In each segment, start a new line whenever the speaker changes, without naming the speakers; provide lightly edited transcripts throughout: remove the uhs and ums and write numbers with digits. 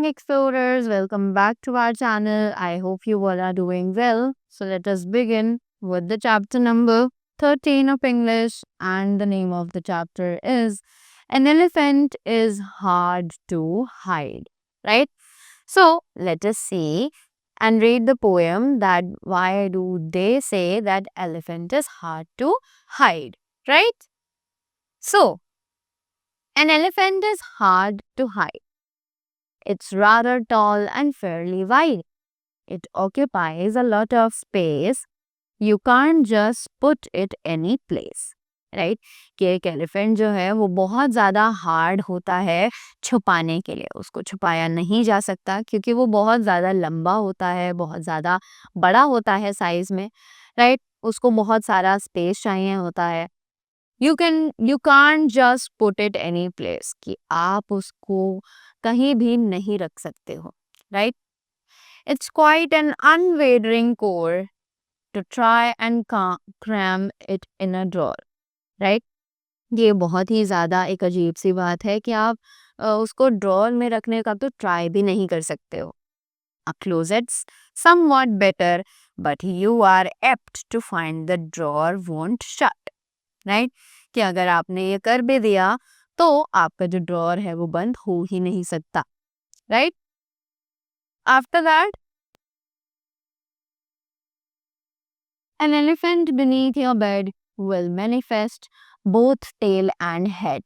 explorers, welcome back to our channel. I hope you all are doing well. So let us begin with the chapter number 13 of English, and the name of the chapter is An Elephant is Hard to Hide, right? So let us see and read the poem that why do they say that elephant is hard to hide, right? So, an elephant is hard to hide. It's rather tall and fairly wide. It occupies a lot of space. You can't just put it any place. Right कि एक elephant जो है वो बहुत ज़्यादा hard होता है छुपाने के लिए, उसको छुपाया नहीं जा सकता क्योंकि वो बहुत ज़्यादा लंबा होता है, बहुत ज़्यादा बड़ा होता है साइज में, राइट उसको बहुत सारा स्पेस चाहिए होता है. You can't just put it any place कि आप उसको कहीं भी नहीं रख सकते हो, right. It's quite an unrewarding chore to try and cram it in a drawer, right. ये बहुत ही ज़्यादा एक अजीब सी बात है कि आप उसको ड्रॉर में रखने का तो ट्राई भी नहीं कर सकते हो. A closet's somewhat better, but you are apt to find the drawer won't shut. Right कि अगर आपने ये कर भी दिया तो आपका जो ड्रॉअर है वो बंद हो ही नहीं सकता, right. After that an elephant beneath your bed will manifest both tail and head,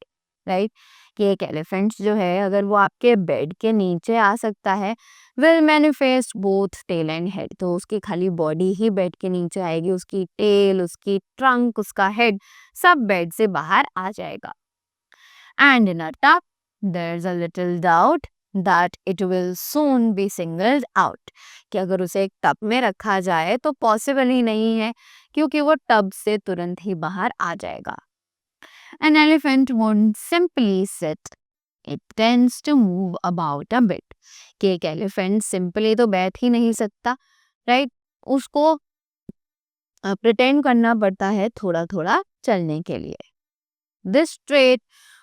right कि एक एलिफेंट जो है अगर वो आपके बेड के नीचे आ सकता है, will manifest both tail and head, तो उसकी खाली बॉडी ही बेड के नीचे आएगी, उसकी टेल, उसकी ट्रंक, उसका हेड सब बेड से बाहर आ जाएगा. And in a tub, there's a little doubt that it will soon be singled out. कि अगर उसे एक टब में रखा जाए तो पॉसिबल ही नहीं है क्योंकि वो टब से तुरंत ही बाहर आ जाएगा. An elephant won't simply sit. It tends to move about a bit. कि एक एलिफेंट सिंपली तो बैठ ही नहीं सकता, राइट. उसको प्रिटेंड करना पड़ता है थोड़ा थोड़ा चलने के लिए. This trait,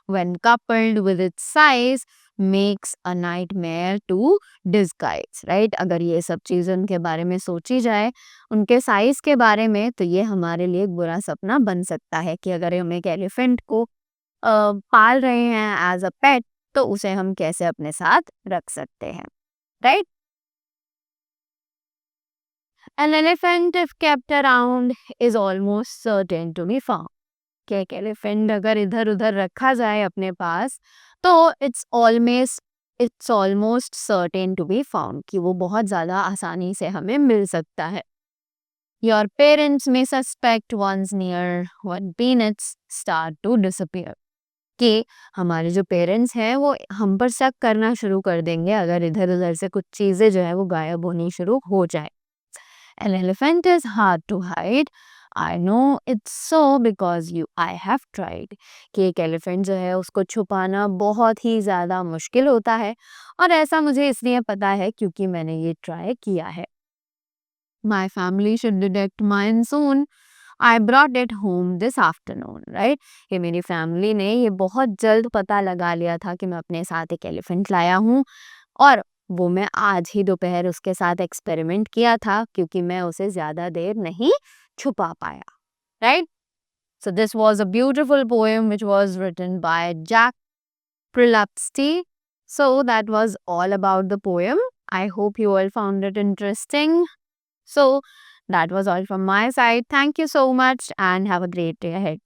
when coupled with its size, makes a nightmare to disguise, right? अगर ये सब चीज़ें उनके बारे में सोची जाए, उनके साइज के बारे में, तो ये हमारे लिए एक बुरा सपना बन सकता है कि अगर हम एक एलिफेंट को पाल रहे हैं एज अ पेट तो उसे हम कैसे अपने साथ रख सकते हैं, right. An elephant if kept around is almost certain to be found. कि एक एलिफेंट अगर इधर उधर रखा जाए अपने पास तो it's almost certain to be found कि वो बहुत ज़्यादा आसानी से हमें मिल सकता है. Your parents may suspect once near when peanuts start to disappear कि हमारे जो पेरेंट्स हैं वो हम पर शक करना शुरू कर देंगे अगर इधर उधर से कुछ चीज़ें जो है वो गायब होनी शुरू हो जाए. An elephant is hard to hide. I know it's so because I have tried. कि एक एलिफेंट जो है उसको छुपाना बहुत ही ज़्यादा मुश्किल होता है और ऐसा मुझे इसलिए पता है क्योंकि मैंने ये ट्राई किया है. My family should detect mine soon. I brought it home this afternoon, right? कि मेरी फैमिली ने ये बहुत जल्द पता लगा लिया था कि मैं अपने साथ एक एलिफेंट लाया हूँ और वो मैं आज ही दोपहर उसके साथ एक्सपेरिमेंट किया था क्योंकि मैं उसे ज़्यादा देर नहीं छुपा पाया, right. So this was a beautiful poem which was written by Jack Prelapsti. So that was all about the poem. I hope you all found it interesting. So that was all from my side. Thank you so much and have a great day ahead.